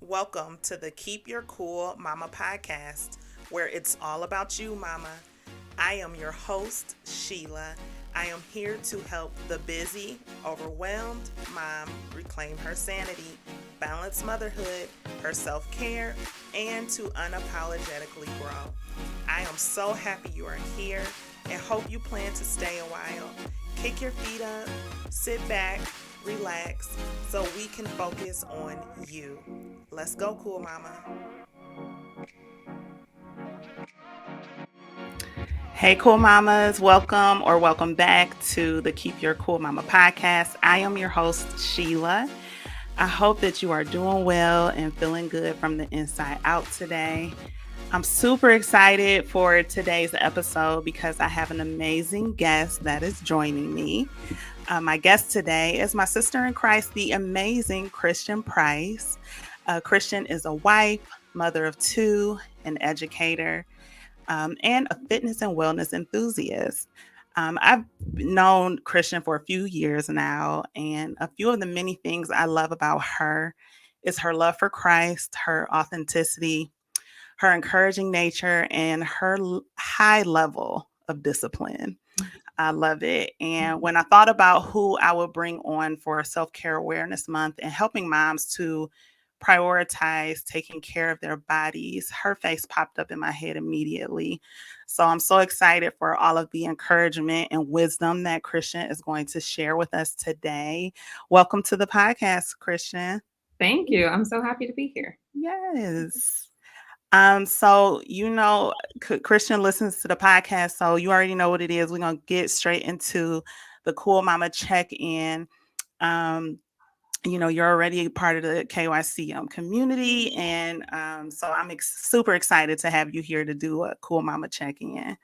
Welcome to the Keep Your Cool Mama podcast, where it's all about you, Mama. I am your host, Sheila. I am here to help the busy, overwhelmed mom reclaim her sanity, balance motherhood, her self care, and to unapologetically grow. I am so happy you are here and hope you plan to stay a while. Kick your feet up, sit back, relax, so we can focus on you. Let's go, cool mama. Hey, cool mamas, welcome or welcome back to the Keep Your Cool Mama podcast. I am your host, Sheila. I hope that you are doing well and feeling good from the inside out today. I'm super excited for today's episode because I have an amazing guest that is joining me. My guest today is my sister in Christ, the amazing Christian Price. Christian is a wife, mother of two, an educator, and a fitness and wellness enthusiast. I've known Christian for a few years now, and a few of the many things I love about her is her love for Christ, her authenticity, her encouraging nature, and her high level of discipline. I love it. And when I thought about who I would bring on for Self Care Awareness Month and helping moms to prioritize taking care of their bodies, her face popped up in my head immediately. So I'm so excited for all of the encouragement and wisdom that Christian is going to share with us today. Welcome to the podcast, Christian. Thank you. I'm so happy to be here. Yes. Christian listens to the podcast, so you already know what it is. We're gonna get straight into the Cool Mama check-in. Um, you're already a part of the KYCM community, and so I'm super excited to have you here to do a Cool Mama check-in.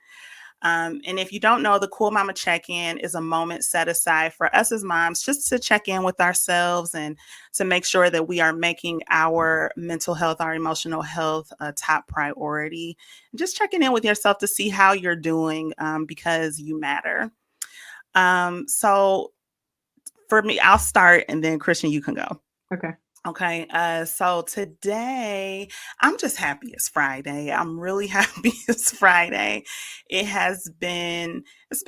And if you don't know, the Cool Mama check-in is a moment set aside for us as moms just to check in with ourselves and to make sure that we are making our mental health, our emotional health a top priority. Just checking in with yourself to see how you're doing because you matter. So for me, I'll start and then Christian, you can go. Okay. Okay, so today I'm just happy it's Friday. I'm really happy it's Friday. It's been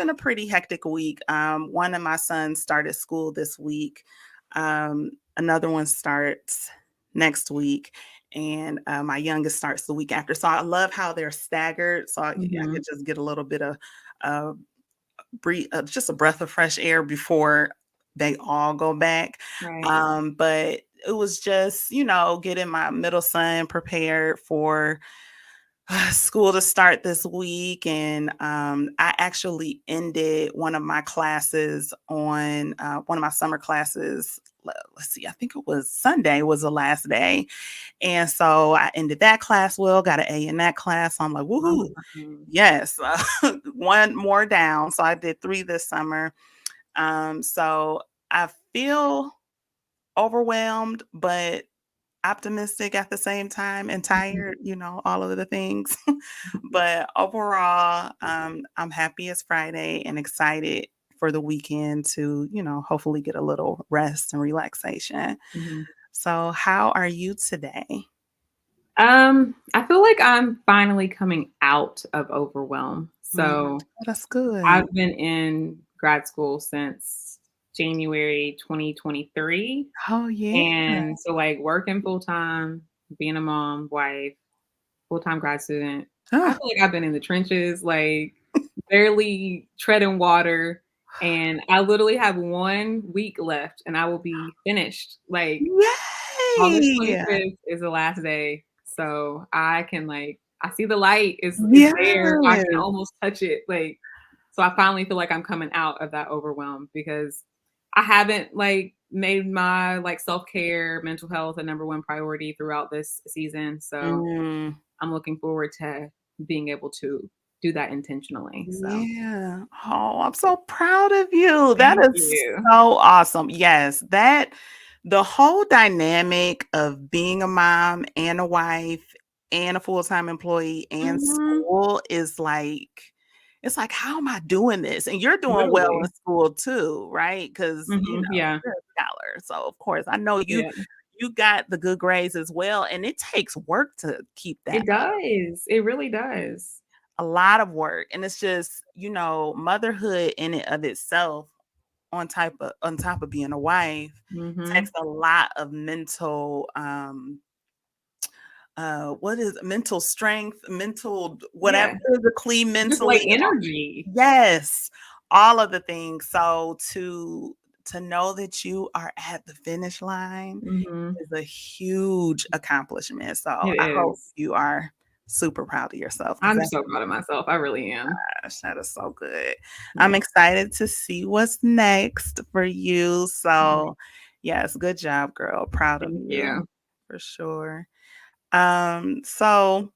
a pretty hectic week. One of my sons started school this week. Another one starts next week, and my youngest starts the week after. So I love how they're staggered. So I Mhm. could just get a little bit of uh, just a breath of fresh air before they all go back. Right. But it was just, getting my middle son prepared for school to start this week. And I actually ended one of my classes on one of my summer classes. Let's see, I think it was Sunday was the last day. And so I ended that class well, got an A in that class. So I'm like, woohoo. Awesome. Yes, one more down. So I did 3 this summer. So I feel overwhelmed, but optimistic at the same time and Mhm. tired, all of the things. But overall, I'm happy it's Friday and excited for the weekend to, hopefully get a little rest and relaxation. Mhm. So, how are you today? I feel like I'm finally coming out of overwhelm. Mm, So that's good. I've been in grad school since January 2023. Oh, yeah. And so like working full time, being a mom, wife, full-time grad student. I Oh, feel like I've been in the trenches, like barely treading water. And I literally have 1 week left and I will be finished. Like August yay. 25th is the last day. So I can I see the light. It's there. I can Yes. almost touch it. So I finally feel like I'm coming out of that overwhelm because I haven't made my self-care, mental health a number one priority throughout this season. So Mm, I'm looking forward to being able to do that intentionally. So yeah. Oh, I'm so proud of you. That thank is you. so awesome. Yes, the whole dynamic of being a mom and a wife and a full-time employee and Mhm. school is like, it's like, how am I doing this? And you're doing well in Literally. school too, right? Because Yeah. you're a scholar. So of course, I know you Yeah. you got the good grades as well, and it takes work to keep that It up. does. It really does. A lot of work, and it's just, motherhood in it of itself on top of being a wife takes Mhm. a lot of mental what is mental strength, mental whatever, Yeah. physically, Just like mentally, energy. yes, all of the things. So to know that you are at the finish line Mhm. is a huge accomplishment. So It I hope is. you are super proud of yourself because I'm so proud of myself. I really am. that is so good. I'm Yeah. excited to see what's next for you. Mhm. So yes, good job, girl. Proud of Thank you you. for sure. So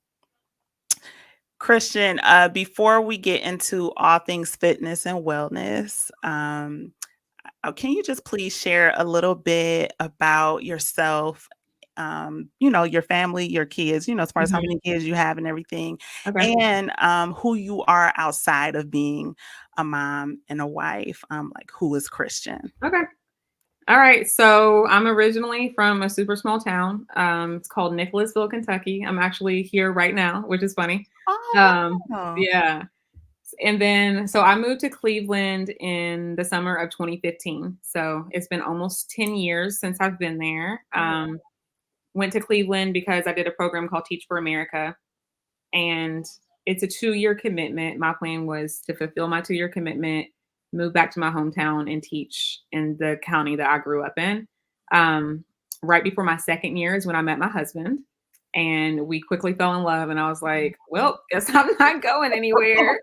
Christian, before we get into all things fitness and wellness, can you just please share a little bit about yourself, your family, your kids, as far as how Mhm. many kids you have and everything, Okay. and who you are outside of being a mom and a wife, like who is Christian? Okay. All right. So I'm originally from a super small town. It's called Nicholasville, Kentucky. I'm actually here right now, which is funny. Oh, Um, wow. yeah. And then, so I moved to Cleveland in the summer of 2015. So it's been almost 10 years since I've been there. Went to Cleveland because I did a program called Teach for America, and it's a 2-year commitment. My plan was to fulfill my 2-year commitment, move back to my hometown, and teach in the county that I grew up in. Um, right before my second year is when I met my husband, and we quickly fell in love. And I was like, well, guess I'm not going anywhere.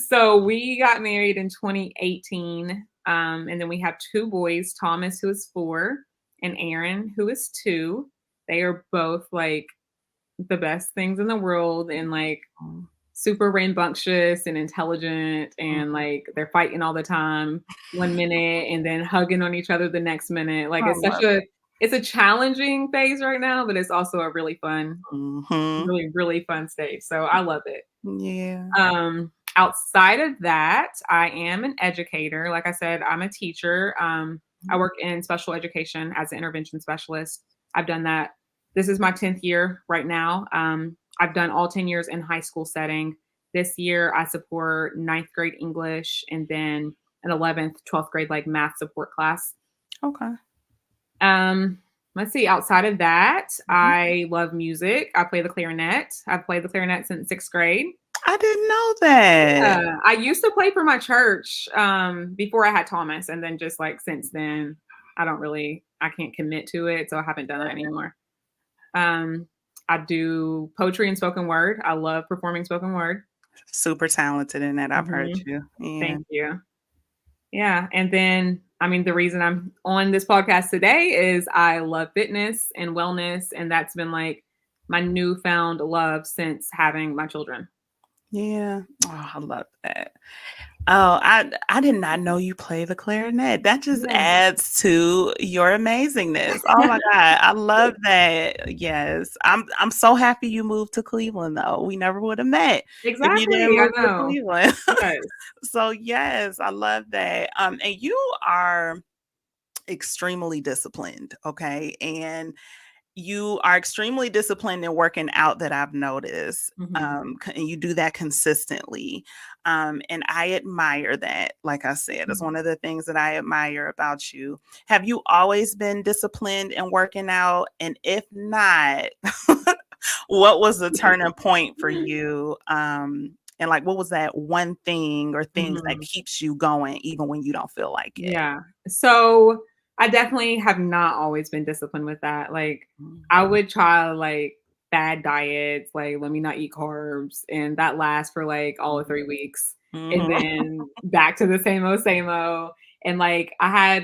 So we got married in 2018. And then we have 2 boys, Thomas, who is 4, and Aaron, who is 2. They are both like the best things in the world and like super rambunctious and intelligent, and like they're fighting all the time one minute and then hugging on each other the next minute. Like I love it. it's a challenging phase right now, but it's also a Mhm. really fun stage. So I love it. Yeah. Outside of that, I am an educator. Like I said, I'm a teacher. I work in special education as an intervention specialist. I've done that. This is my 10th year right now. I've done all 10 years in high school setting. This year, I support ninth grade English and then an 11th, 12th grade like math support class. Okay. Um, let's see. Outside of that, Mhm. I love music. I play the clarinet. I've played the clarinet since 6th grade. I didn't know that. I used to play for my church, before I had Thomas, and then just like since then, I can't commit to it, so I haven't done that anymore. Um, I do poetry and spoken word. I love performing spoken word. Super talented in that, I've heard Mhm. you. Yeah. Thank you. Yeah, and then I mean, the reason I'm on this podcast today is I love fitness and wellness, and that's been like my newfound love since having my children. Yeah. Oh, I love that. Oh, I did not know you play the clarinet. That just Yeah. adds to your amazingness. Oh my God. I love that. Yes. I'm so happy you moved to Cleveland though. We never would have met if you didn't Exactly, I move to know. Cleveland. Yes. So yes, I love that. And you are extremely disciplined, okay? And you are extremely disciplined in working out that I've noticed. Mhm. And you do that consistently. And I admire that. Like I said, it's Mhm. one of the things that I admire about you. Have you always been disciplined in working out? And if not, what was the turning point for you? And like, what was that one thing or things that Mhm. keeps you going even when you don't feel like it? Yeah. So, I definitely have not always been disciplined with that. Like, I would try, like, bad diets, like, let me not eat carbs, and that lasts for, like, all of 3 weeks, and Mhm. then back to the same old, and, like, I had,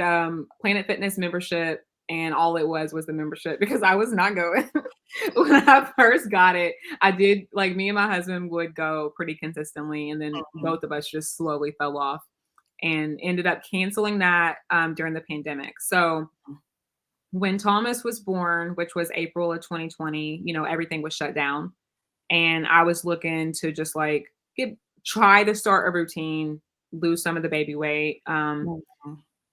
Planet Fitness membership, and all it was the membership because I was not going. When I first got it, I did like, me and my husband would go pretty consistently, and then Mhm. both of us just slowly fell off and ended up canceling that during the pandemic. So when Thomas was born, which was April of 2020, everything was shut down. And I was looking to just like try to start a routine, lose some of the baby weight. Mhm.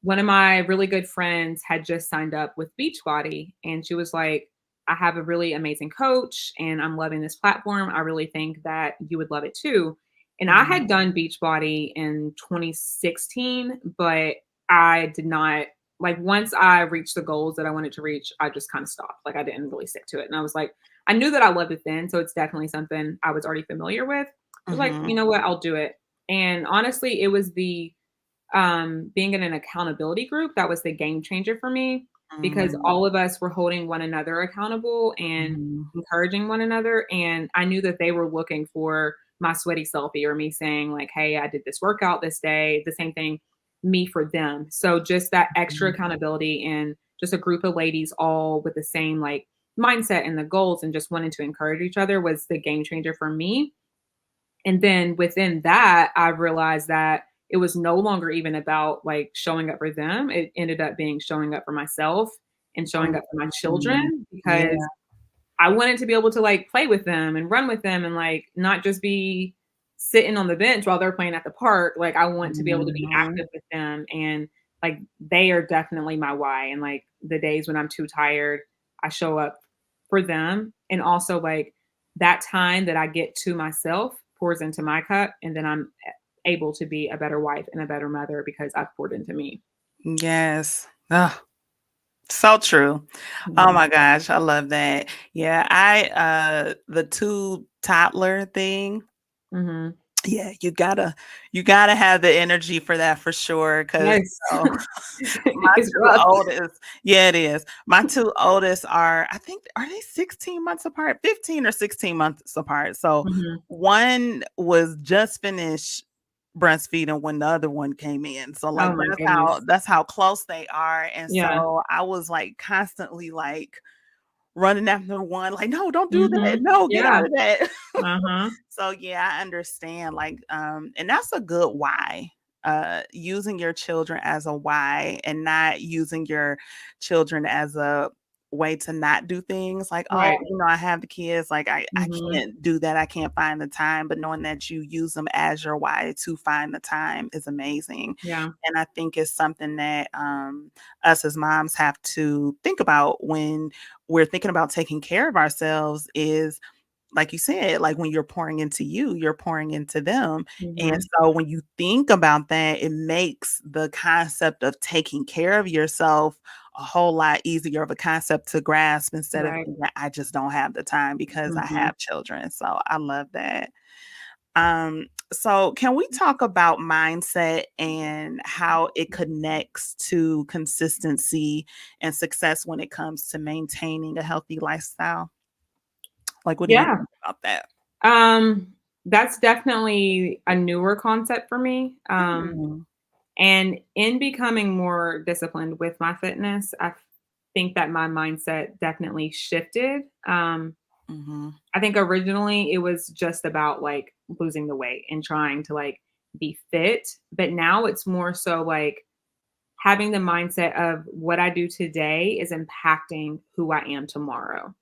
one of my really good friends had just signed up with Beachbody, and she was like, I have a really amazing coach and I'm loving this platform. I really think that you would love it too. And I Mhm. had done Beachbody in 2016, but I did not like once I reached the goals that I wanted to reach, I just kind of stopped. Like I didn't really stick to it. And I was like, I knew that I loved it then. So it's definitely something I was already familiar with. I was like, Mhm. you know what, I'll do it. And honestly, it was the being in an accountability group that was the game changer for me because Mm. all of us were holding one another accountable and Mhm. encouraging one another. And I knew that they were looking for my sweaty selfie or me saying, like, hey, I did this workout this day, the same thing, me for them. So just that extra Mhm. accountability and just a group of ladies all with the same like mindset and the goals and just wanting to encourage each other was the game changer for me. And then within that, I realized that it was no longer even about like showing up for them. It ended up being showing up for myself and showing up for my Mhm. children because Yeah. I wanted to be able to like play with them and run with them and like not just be sitting on the bench while they're playing at the park. Like I want to be able to be Mhm. active with them and like they are definitely my why. And like the days when I'm too tired, I show up for them. And also like that time that I get to myself pours into my cup and then I'm able to be a better wife and a better mother because I've poured into me. Yes. Ugh, so true. Oh Yeah. my gosh, I love that. Yeah, the 2 toddler thing, Hmm. yeah, you gotta have the energy for that for sure. Cause Yes. my It's 2 rough. oldest, yeah, it is. My 2 oldest are, I think, are they 16 months apart? 15 or 16 months apart. So Hmm. one was just finished breastfeeding when the other one came in. So like Oh my that's how goodness. that's how close they are. And Yeah. so I was like constantly like running after one, like, no, don't do that. Mhm. No, get out Yeah. of that. Uh-huh. So yeah, I understand. Like, and that's a good why. Using your children as a why and not using your children as a way to not do things like, oh, Right. I have the kids, like I Mhm. can't do that. I can't find the time. But knowing that you use them as your why to find the time is amazing. Yeah. And I think it's something that us as moms have to think about when we're thinking about taking care of ourselves is like you said, like when you're pouring into you, you're pouring into them. And Mhm. so when you think about that, it makes the concept of taking care of yourself a whole lot easier of a concept to grasp instead of Right. thinking, I just don't have the time because I Mhm. have children. So I love that. So can we talk about mindset and how it connects to consistency and success when it comes to maintaining a healthy lifestyle? Like, what do you Yeah. think about that? Um, that's definitely a newer concept for me. Mm, And in becoming more disciplined with my fitness, I think that my mindset definitely shifted. mhm, I think originally it was just about like losing the weight and trying to like be fit, but now it's more so like having the mindset of what I do today is impacting who I am tomorrow.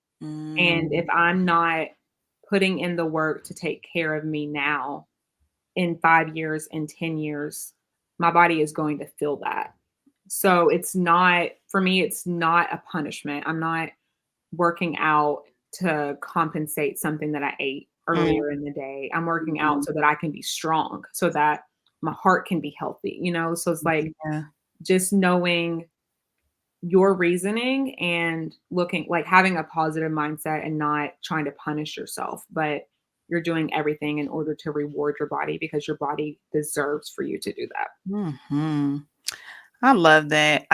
And if mm, I'm not putting in the work to take care of me now, in 5 years, in 10 years, my body is going to feel that. So it's not, for me, it's not a punishment. I'm not working out to compensate something that I ate mm, earlier in the day. I'm working out mhm, so that I can be strong, so that my heart can be healthy, you know? So it's like yeah, just knowing your reasoning and looking like having a positive mindset and not trying to punish yourself, but you're doing everything in order to reward your body because your body deserves for you to do that. mhm. I love that.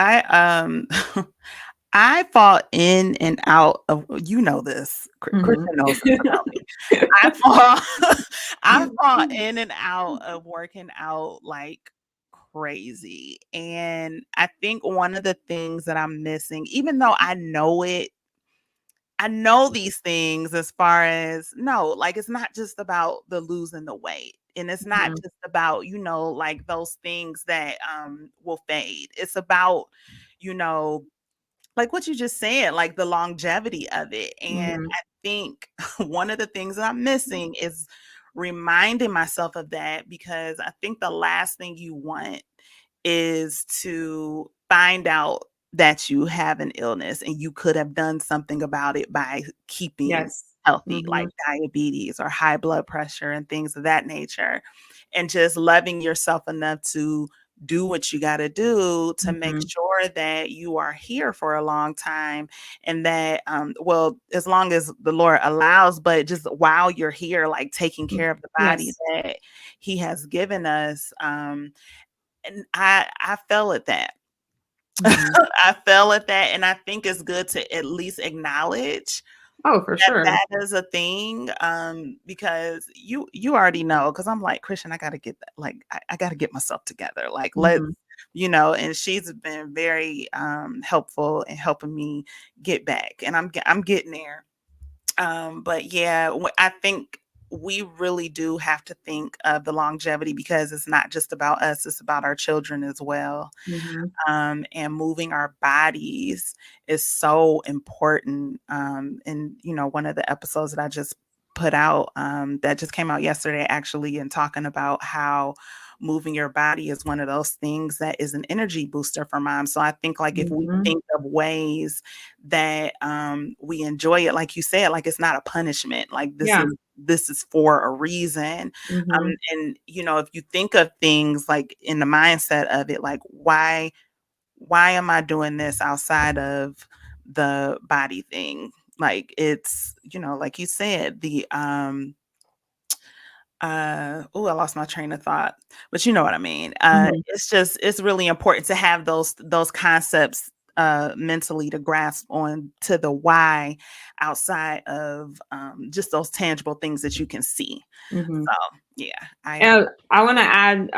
I fall in and out of, you know this, Mhm. Christian knows this about me. I fall I fall in and out of working out like crazy, and I think one of the things that I'm missing, even though I know these things as far as no, like it's not just about the losing the weight. And it's not Mhm. just about, like those things that will fade. It's about, you know, like what you just said, like the longevity of it. And Mhm. I think one of the things that I'm missing is reminding myself of that because I think the last thing you want is to find out that you have an illness and you could have done something about it by keeping Yes. healthy, Mhm. like diabetes or high blood pressure and things of that nature. And just loving yourself enough to do what you got to do to make Mhm. sure that you are here for a long time, and that well, as long as the Lord allows, but just while you're here, like taking Mhm. care of the body Yes. that he has given us. And I fell at that. Mhm. I fell at that, and I think it's good to at least acknowledge Oh, for that sure. that is a thing, because you already know. Because 'cause I'm like, "Christian, I gotta get that, like, I gotta get myself together, like, let's," Mhm. and she's been very, helpful in helping me get back, and I'm getting there. But yeah, I think we really do have to think of the longevity, because it's not just about us, it's about our children as well. Mhm. And moving our bodies is so important. And one of the episodes that I just put out, that just came out yesterday, actually, and talking about how moving your body is one of those things that is an energy booster for moms. So I think, like, if we Mhm. think of ways that we enjoy it, like you said, like, it's not a punishment. Like, Yeah. this is for a reason. Mhm. And if you think of things like in the mindset of it, like, why am I doing this outside of the body thing? Like, it's, like you said, the oh, I lost my train of thought, but you know what I mean. Mhm. It's really important to have those concepts mentally, to grasp on to the why outside of just those tangible things that you can see. Mhm. So yeah, I agree. And I wanna add,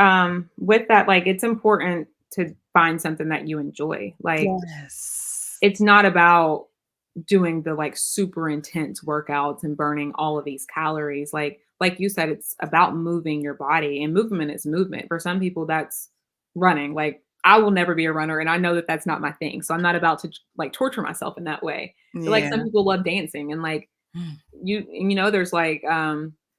with that, like, it's important to find something that you enjoy. Like, Yes. it's not about doing the, like, super intense workouts and burning all of these calories. Like you said, it's about moving your body, and movement is movement. For some people, that's running. Like, I will never be a runner, and I know that that's not my thing, so I'm not about to, like, torture myself in that way. But, like, some Yeah. people love dancing, and, like, there's, like,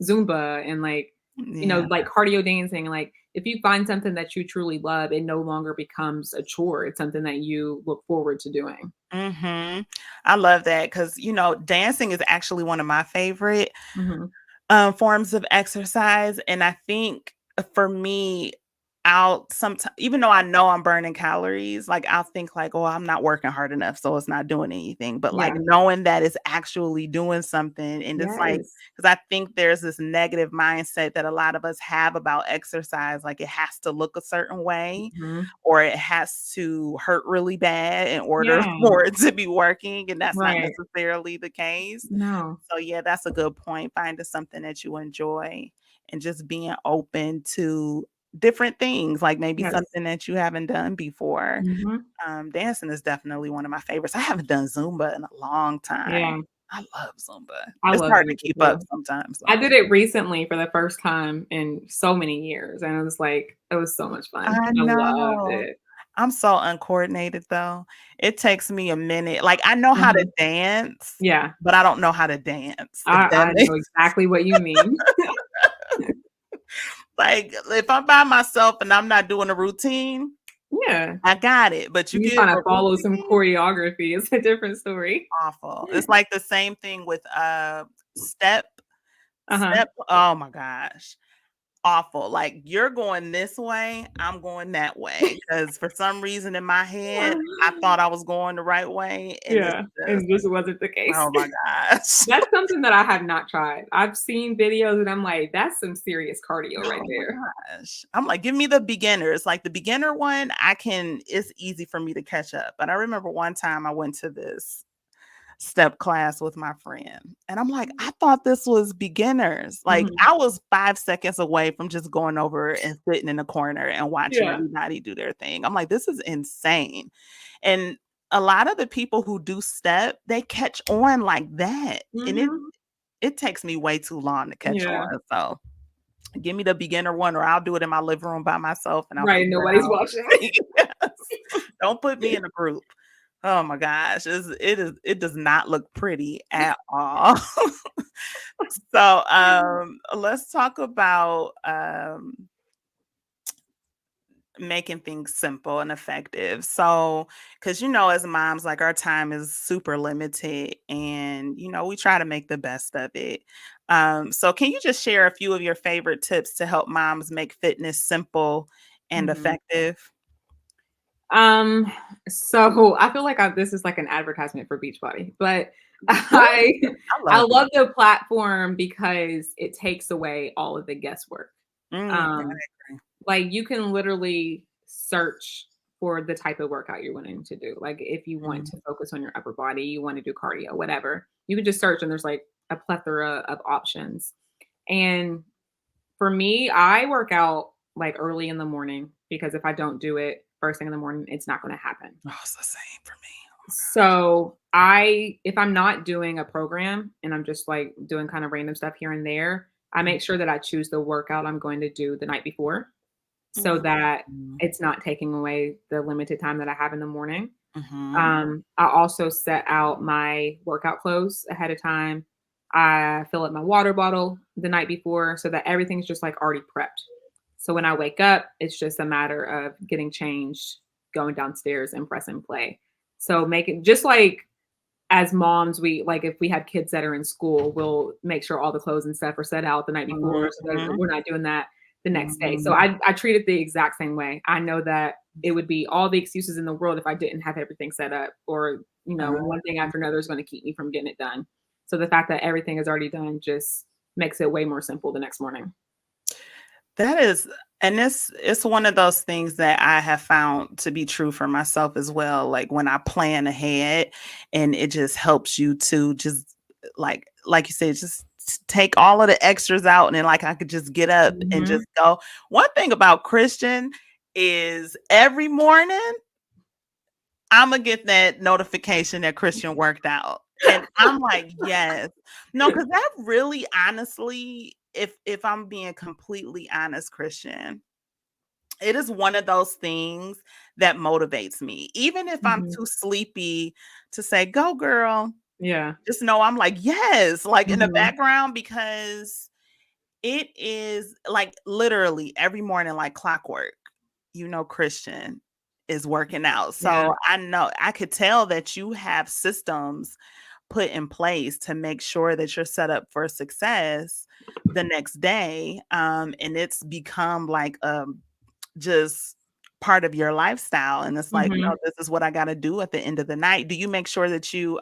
Zumba and, like, Yeah. like, cardio dancing. Like, if you find something that you truly love, it no longer becomes a chore. It's something that you look forward to doing. Mhm. I love that, because dancing is actually one of my favorite Mhm. forms of exercise. And I think for me, I'll sometimes, even though I know I'm burning calories, like, I'll think like, oh, I'm not working hard enough, so it's not doing anything. But like Yeah. knowing that it's actually doing something, and it's like, Yes. because I think there's this negative mindset that a lot of us have about exercise, like it has to look a certain way, Mhm. or it has to hurt really bad in order Yeah. for it to be working, and that's not Right. necessarily the case. No. So yeah, that's a good point. Finding something that you enjoy, and just being open to different things, like maybe Yes. something that you haven't done before. Mhm. Dancing is definitely one of my favorites. I haven't done Zumba in a long time. Yeah. I love Zumba. I It's love hard to Zumba keep up too. sometimes I though. did it recently for the first time in so many years, and it was like it was so much fun. I I loved know. it. I'm so uncoordinated though. It takes me a minute. Like, I know how to Mhm. dance, Yeah. but I don't know how to dance, if that I know makes exactly what you mean. like, if I'm by myself and I'm not doing a routine, Yeah. I got it, but you You get trying a to follow some routine, choreography, it's a different story. awful. It's like the same thing with, Uh-huh. oh my gosh, awful. Like, you're going this way, I'm going that way, because for some reason in my head, I thought I was going the right way, and it's Yeah, just, and this wasn't the case. oh my gosh. That's something that I have not tried. I've seen videos and I'm like, "That's some serious cardio right Oh my there." gosh. I'm like, give me the beginners. Like, the beginner one, it's easy for me to catch up. But I remember one time I went to this step class with my friend, and I'm like, I thought this was beginners. Like, Mhm. I was 5 seconds away from just going over and sitting in the corner and watching Yeah. everybody do their thing. I'm like, this is insane. And a lot of the people who do step, they catch on like that. And it Mhm. it takes me way too long to catch Yeah. on. So give me the beginner one, or I'll do it in my living room by myself and I'll Right, figure it nobody's out. watching. Yes. Don't put me in a group. Oh my gosh. It does not look pretty at all. So let's talk about making things simple and effective. So, because as moms, like our time is super limited, and we try to make the best of it. So, can you just share a few of your favorite tips to help moms make fitness simple and Mhm. effective? Um, so I feel like this is like an advertisement for Beachbody, but Really? I I I love love beach. the platform because it takes away all of the guesswork. Yeah, Um, I agree. like you can literally search for the type of workout you're wanting to do. Like if you want Mhm, to focus on your upper body, you want to do cardio, whatever. You can just search and there's like a plethora of options. And for me, I work out like early in the morning because if I don't do it first thing in the morning, it's not going to happen. oh, it's the same for me. Oh my gosh. So if I'm not doing a program and I'm just like doing kind of random stuff here and there, I make sure that I choose the workout I'm going to do the night before so that Mhm, it's not taking away the limited time that I have in the morning. mhm, I also set out my workout clothes ahead of time. I fill up my water bottle the night before so that everything's just like already prepped. So when I wake up, it's just a matter of getting changed, going downstairs and pressing play. So make it just like as moms, we like if we have kids that are in school, we'll make sure all the clothes and stuff are set out the night before so that mhm, we're not doing that the next day. So mhm. I treat it the exact same way. I know that it would be all the excuses in the world if I didn't have everything set up or, one thing after another is going to keep me from getting it done. So the fact that everything is already done just makes it way more simple the next morning. That is, and it's one of those things that I have found to be true for myself as well. Like when I plan ahead, and it just helps you to just like you said, just take all of the extras out, and then like I could just get up and Mhm. just go. One thing about Christian is every morning Imma get that notification that Christian worked out, and I'm like, "Yes." No, because that really honestly, if I'm being completely honest, Christian, it is one of those things that motivates me. Even if I'm Mhm. too sleepy to say, "Go, girl," Yeah. just know I'm like, "Yes," like, in the Mhm. background because it is, like, literally every morning like clockwork, Christian is working out. Yeah. So I know I could tell that you have systems put in place to make sure that you're set up for success the next day. And it's become like just part of your lifestyle. And it's like, no, Mhm. this is what I gotta do at the end of the night. Do you make sure that you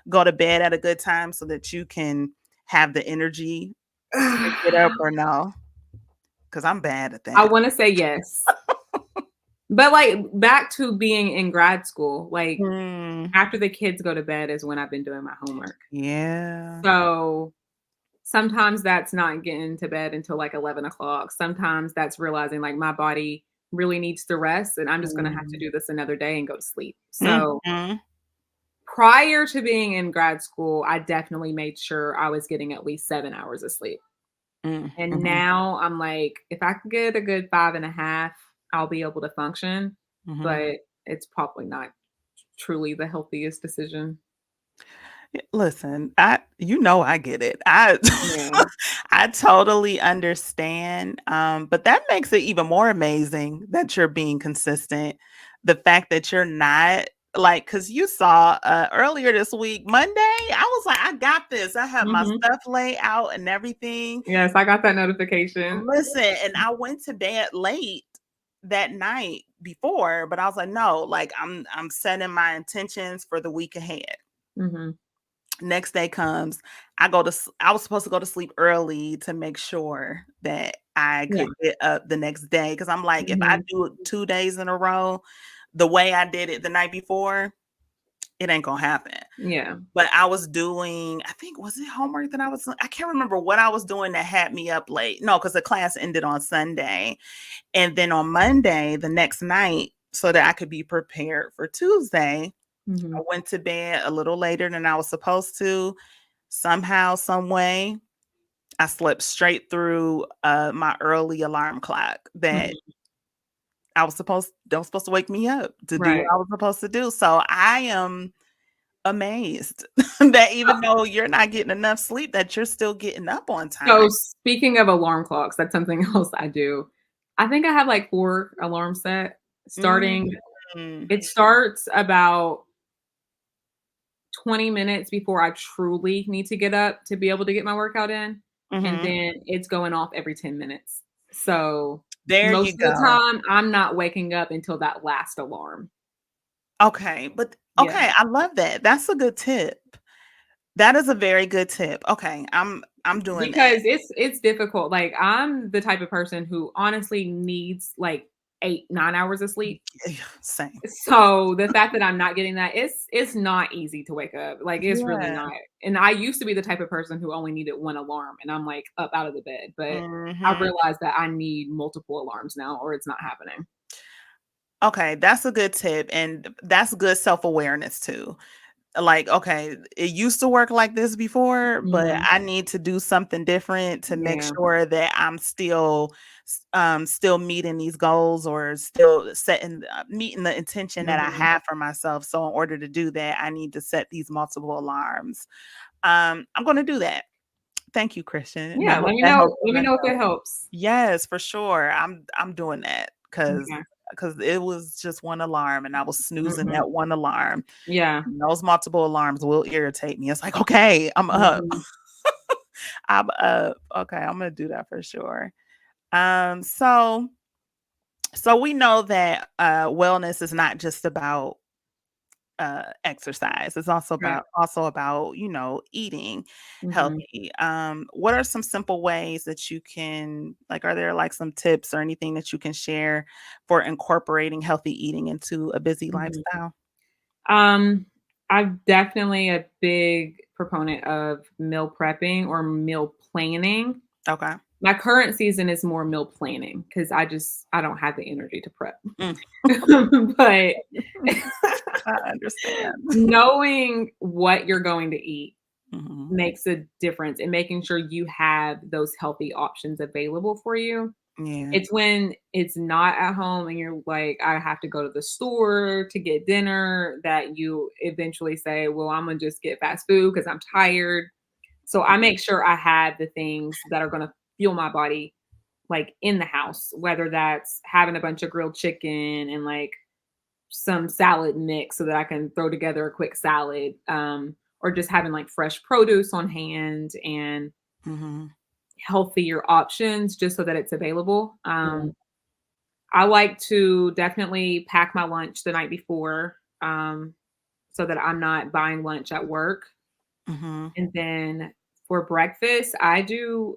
go to bed at a good time so that you can have the energy to get up or no? Because I'm bad at I that. wanna say yes. But, like, back to being in grad school, like, Mm, after the kids go to bed is when I've been doing my homework. yeah. So, sometimes that's not getting to bed until, like, 11 o'clock. Sometimes that's realizing, like, my body really needs to rest, and I'm just gonna have to Mhm. do this another day and go to sleep. So, Mhm. prior to being in grad school, I definitely made sure I was getting at least 7 hours of sleep. Mm, And mhm, now I'm like, if I could get a good 5.5, I'll be able to function, mhm. but it's probably not truly the healthiest decision. Listen, I get it. Yeah. I totally understand, but that makes it even more amazing that you're being consistent. The fact that you're not like, because you saw, earlier this week, Monday, I was like, "I got this." I had my Mhm. stuff laid out and everything. Yes, I got that notification. Listen, and I went to bed late that night before, but I was like, "No, like, I'm setting my intentions for the week ahead." Mhm. Next day comes, I was supposed to go to sleep early to make sure that I Yeah. could get up the next day. Because 'cause I'm like, if I Mhm. do it 2 days in a row, the way I did it the night before, it ain't gonna happen. Yeah. But I was doing, I think, was it homework that I can't remember what I was doing that had me up late. No, because the class ended on Sunday, and then on Monday, the next night, so that I could be prepared for Tuesday, I Mhm. went to bed a little later than I was supposed to. Somehow, some way, I slept straight through, my early alarm clock that Mhm. that was supposed to wake me up to do what Right. I was supposed to do. So I am amazed that even though you're not getting enough sleep, that you're still getting up on So time. speaking of alarm clocks, that's something else I do. I think I have like 4 alarms set starting. Mm. It starts about 20 minutes before I truly need to get up to be able to get my workout in, and Mhm. then it's going off every 10 minutes. So, There most you of the go. time, I'm not waking up until that last alarm. Okay, but Yeah. okay, I love that. That's a good tip. That is a very good tip. Okay, I'm doing that. Because it's difficult. Like, I'm the type of person who honestly needs, like, 8, 9 hours of sleep. Yeah, same. So, the fact that I'm not getting that, it's not easy to wake up. Like, it's really Yeah. not. And I used to be the type of person who only needed 1 alarm, and I'm, like, up out of the bed, but I Mhm. realized that I need multiple alarms now or it's not happening. Okay, that's a good tip, and that's good self-awareness too. Like, okay, it used to work like this before, but Mhm. I need to do something different to make Yeah. sure that I'm still meeting these goals or still meeting the intention that I Mhm. have for myself. So in order to do that, I need to set these multiple alarms. I'm going to do that. Thank you, Christian. Yeah, That helps let me my know if health. it helps. Yes, for sure. I'm doing that Okay. because it was just one alarm and I was snoozing Mhm. that one alarm. Yeah. And those multiple alarms will irritate me. It's like, okay, I'm up. Mhm. I'm up. Okay, I'm gonna do that for sure. So we know that wellness is not just about exercise. It's Right. also about, eating Mhm. healthy. What are some simple ways that you can like are there like some tips or anything that you can share for incorporating healthy eating into a busy Mhm. lifestyle? Um, I'm definitely a big proponent of meal prepping or meal planning. Okay. My current season is more meal planning because I don't have the energy to prep. Mm. But I understand. knowing what you're going to eat Mhm. makes a difference in making sure you have those healthy options available for you. Yeah. It's when it's not at home and you're like, I have to go to the store to get dinner that you eventually say, well, I'm gonna just get fast food because I'm tired. So I make sure I have the things that are gonna fuel my body like in the house, whether that's having a bunch of grilled chicken and like some salad mix so that I can throw together a quick salad, or just having like fresh produce on hand and Mhm. healthier options just so that it's available. Yeah. I like to definitely pack my lunch the night before, so that I'm not buying lunch at work. Mhm. And then for breakfast, I do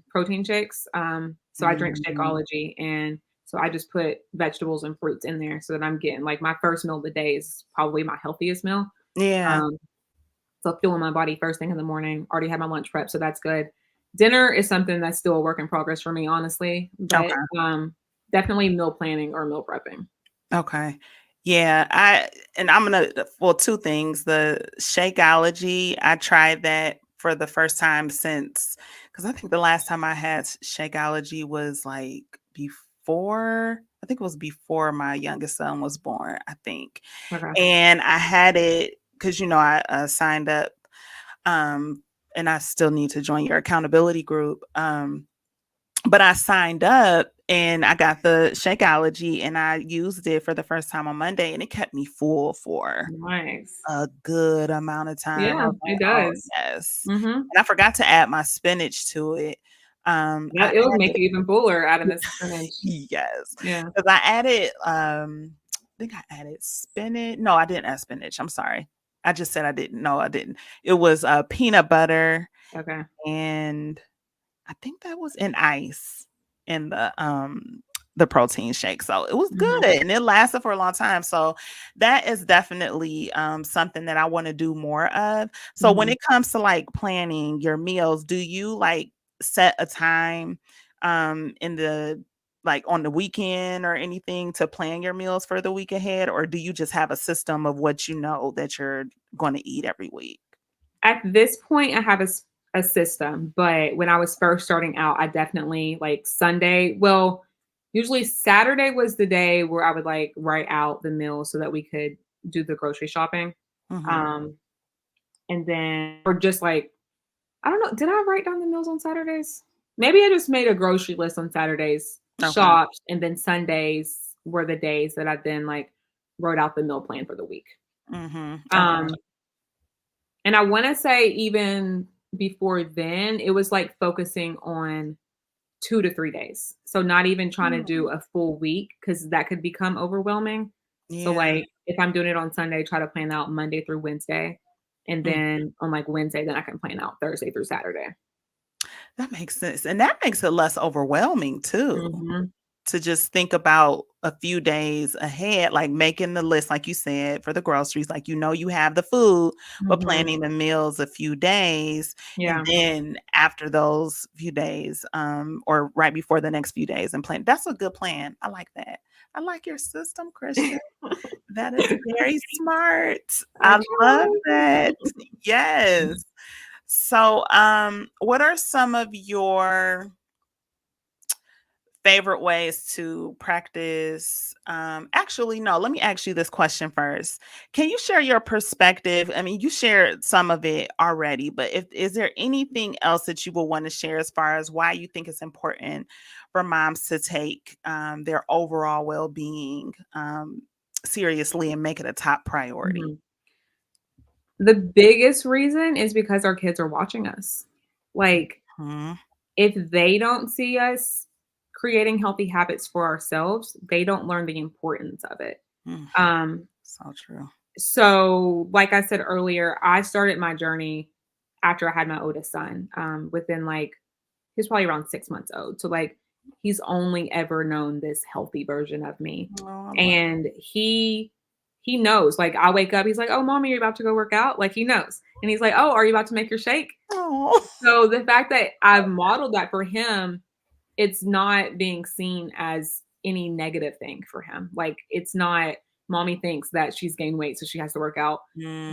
protein shakes. So I drink Mhm. Shakeology, and so I just put vegetables and fruits in there so that I'm getting like my first meal of the day is probably my healthiest meal. Yeah. Um, so fueling my body first thing in the morning. Already had my lunch prep, so that's good. Dinner is something that's still a work in progress for me, honestly, but Okay. definitely meal planning or meal prepping. Okay. Yeah, I'm gonna well, 2 things. The Shakeology, I tried that for the first time since because I think the last time I had Shakeology was like I think it was before my youngest son was born, I think. Okay. And I had it because I signed up, um, and I still need to join your accountability group. But I signed up and I got the Shakeology and I used it for the first time on Monday and it kept me full for Nice. a good amount of time. I Yeah, was like, it "Oh, does. yes." Mhm. And I forgot to add my spinach to it. I That it'll make added you even fuller adding the spinach. yes, Yeah. because I added, I think I added spinach. No, I didn't add spinach. I'm sorry. I just said I didn't. No, I didn't. It was, peanut butter Okay. and I think that was in ice in the protein shake. So it was good Mhm. and it lasted for a long time. So that is definitely something that I want to do more of. So when Mhm. it comes to like planning your meals, do you like set a time in the like on the weekend or anything to plan your meals for the week ahead? Or do you just have a system of what you know that you're going to eat every week? At this point, I have a system, but when I was first starting out, I definitely like Sunday well, usually Saturday was the day where I would, like, write out the meals so that we could do the grocery shopping, Hmm. um, and then or just, like I don't know, did I write down the meals on Saturdays? Maybe I just made a grocery list on Saturdays Okay. shopped, and then Sundays were the days that I then, like, wrote out the meal plan for the week. Okay. Um, and I wanna say even before then, it was, like, focusing on 2 to 3 days. So not even trying to do Mm, a full week because that could become overwhelming. So, yeah. like, if I'm doing it on Sunday, try to plan out Monday through Wednesday, and Mm, then on, like, Wednesday, then I can plan out Thursday through Saturday. that makes sense, and that makes it less overwhelming too. Mhm, To just think about a few days ahead, like making the list, like you said, for the groceries, like, you have the food, but mhm. planning the meals a few days, and Yeah. then after those few days, or right before the next few days and plan. That's a good plan. I like that. I like your system, Christian. That is very smart. I I love try. that. Yes. So, what are some of your favorite ways to practice actually, no, let me ask you this question first. Can you share your perspective? I mean, you shared some of it already, but if is there anything else that you would want to share as far as why you think it's important for moms to take their overall well-being seriously and make it a top priority? Mhm. The biggest reason is because our kids are watching us. Like, Mhm. if they don't see us creating healthy habits for ourselves, they don't learn the importance of it. Mm, Um, so true. So, like I said earlier, I started my journey after I had my oldest son. Within like he was probably around 6 months old. So like he's only ever known this healthy version of me. Oh, I love And he knows. Like I wake up, he's like, "Oh, mommy, you're about to go work out?" Like he knows. And he's like, "Oh, are you about to make your shake?" Oh. So the fact that I've modeled that for him, it's not being seen as any negative thing for him. Like, it's not, "Mommy thinks that she's gained weight, so she has to work out."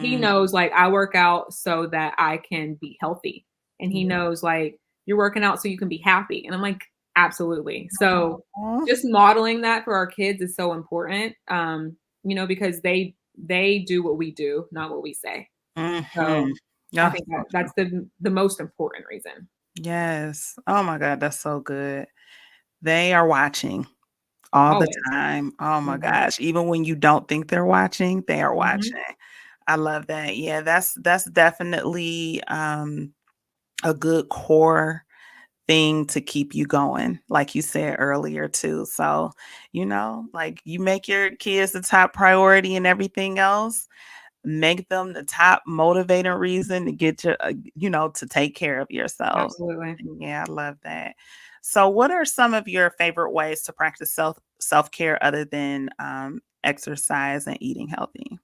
He Mm, knows, like, I work out so that I can be healthy, and he yeah. knows, like, "You're working out so you can be happy," and I'm like, "Absolutely." So, Aw. just modeling that for our kids is so important, because they do what we do, not what we say. Mhm. So, I Yeah, think so that true. that's the most important reason. Yes. Oh my god, that's so good. They are watching all the Always. time. Oh my Mhm. gosh. Even when you don't think they're watching, they are Mhm. watching. I love that. Yeah, that's definitely a good core thing to keep you going, like you said earlier too. So, like you make your kids the top priority and everything else, make them the top motivating reason to get to take care of yourself. Absolutely. Yeah, I love that. So, what are some of your favorite ways to practice self-care other than exercise and eating healthy?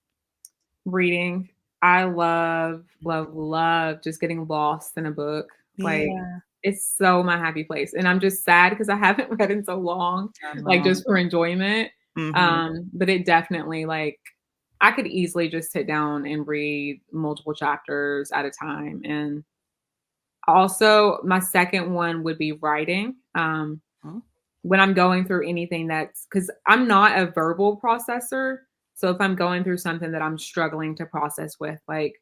Reading. I love, love, love just getting lost in a book. Like, Yeah, it's so my happy place, and I'm just sad because I haven't read in so long, I like, know. just for enjoyment. Mhm. But it definitely, like, I could easily just sit down and read multiple chapters at a time, and also, my second one would be writing. Mm, When I'm going through anything that's because 'cause I'm not a verbal processor, so if I'm going through something that I'm struggling to process with, like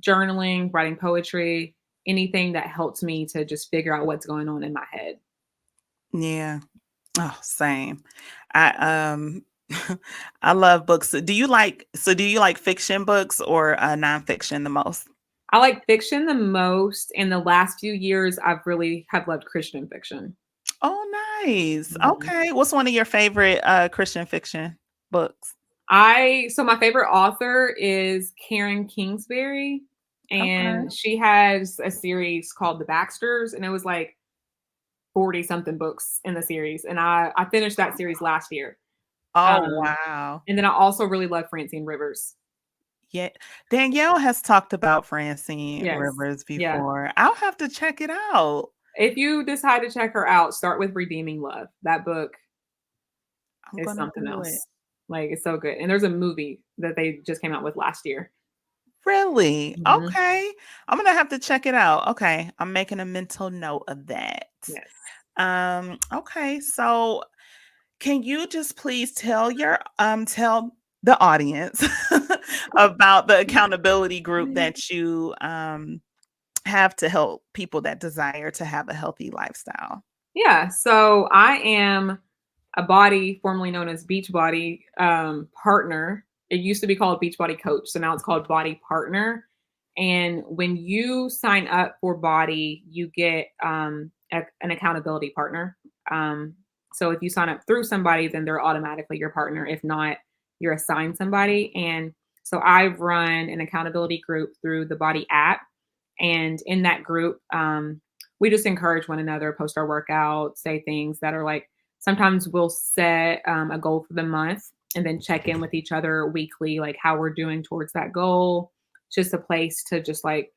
journaling, writing poetry, anything that helps me to just figure out what's going on in my head. yeah. Oh, same. I I love books. Do you like fiction books or nonfiction the most? I like fiction the most. In the last few years, I've really have loved Christian fiction. Oh, nice. Mhm. Okay. What's one of your favorite Christian fiction books? So my favorite author is Karen Kingsbury, Okay. and she has a series called The Baxters, and it was like 40 something books in the series, and I finished that series last year. Oh, Um, wow. and then I also really love Francine Rivers. Yeah. Danielle has talked about Francine Yes. Rivers Yeah. before. I'll have to check it out. If you decide to check her out, start with Redeeming Love. That book I'm is gonna something do it. else. Like, it's so good, and there's a movie that they just came out with last year. Really? Mhm. Okay. I'm gonna have to check it out. Okay. I'm making a mental note of that. Yes. Okay. So can you just please tell the audience about the accountability group that you have to help people that desire to have a healthy lifestyle? Yeah. So I am a body formerly known as Beachbody partner. It used to be called Beachbody Coach, so now it's called Body Partner. And when you sign up for Body, you get an accountability partner. Um, so if you sign up through somebody, then they're automatically your partner. If not, you're assigned somebody. And so I've run an accountability group through the Body app, and in that group, we just encourage one another, post our workouts, say things that are like, sometimes we'll set a goal for the month and then check in with each other weekly, like how we're doing towards that goal. Just a place to just like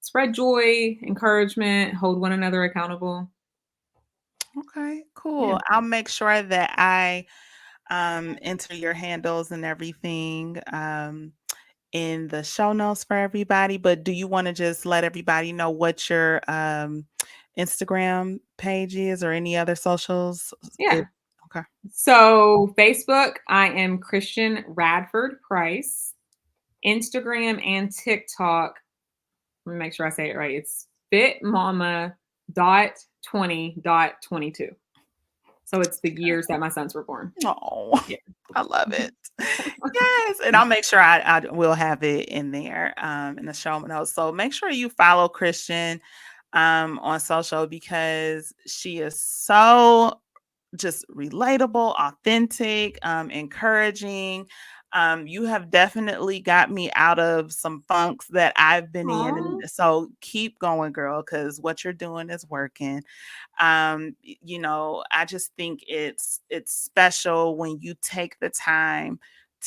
spread joy, encouragement, hold one another accountable. Okay, Yeah. cool. I'll make sure that I enter your handles and everything in the show notes for everybody. But do you want to just let everybody know what your Instagram page is or any other socials? Yeah. If, okay. So Facebook, I am Christian Radford Price. Instagram and TikTok, let me make sure I say it right. It's fitmama.20.22. So it's the years that my sons were born. Oh, Yeah. I love it. Yes, and I'll make sure I will have it in there in the show notes. So make sure you follow Christian on social because she is so just relatable, authentic, encouraging. You have definitely got me out of some funks that I've been in. Aw. And so keep going, girl, because what you're doing is working. I just think it's special when you take the time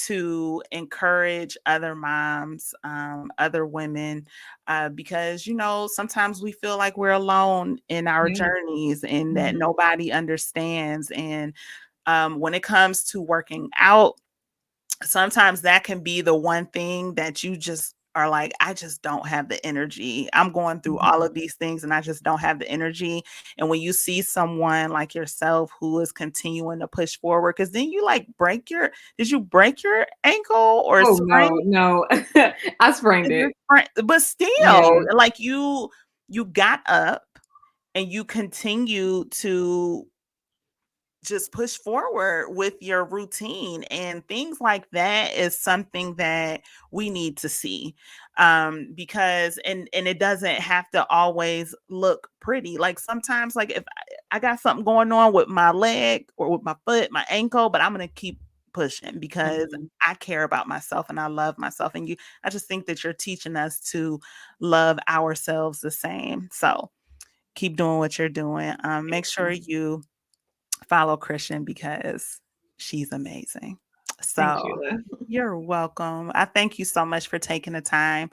to encourage other moms, other women, because sometimes we feel like we're alone in our Yeah. journeys and that Mhm. nobody understands. And when it comes to working out, sometimes that can be the one thing that you just are like, I just don't have the energy. I'm going through Mhm. all of these things and I just don't have the energy. And when you see someone like yourself who is continuing to push forward, because then you like did you break your ankle or Oh, sprain no, no. I sprained your it. but still, Yeah. like you got up and you continue to just push forward with your routine, and things like that is something that we need to see, because and it doesn't have to always look pretty. Like sometimes, like if I got something going on with my leg or with my foot, my ankle, but I'm gonna keep pushing because Mhm. I care about myself and I love myself. And I just think that you're teaching us to love ourselves the same. So keep doing what you're doing. Make sure you follow Christian because she's amazing. Thanks, So Sheila. you're welcome. I thank you so much for taking the time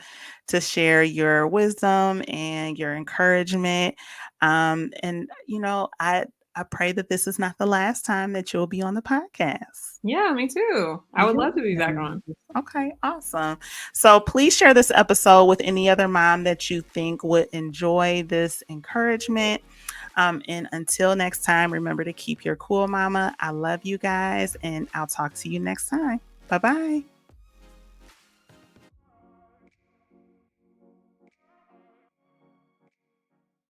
to share your wisdom and your encouragement. I pray that this is not the last time that you'll be on the podcast. Yeah, me too. I would love to be back Yeah. on. Okay, awesome. So please share this episode with any other mom that you think would enjoy this encouragement. And until next time, remember to keep your cool, mama. I love you guys, and I'll talk to you next time. Bye bye.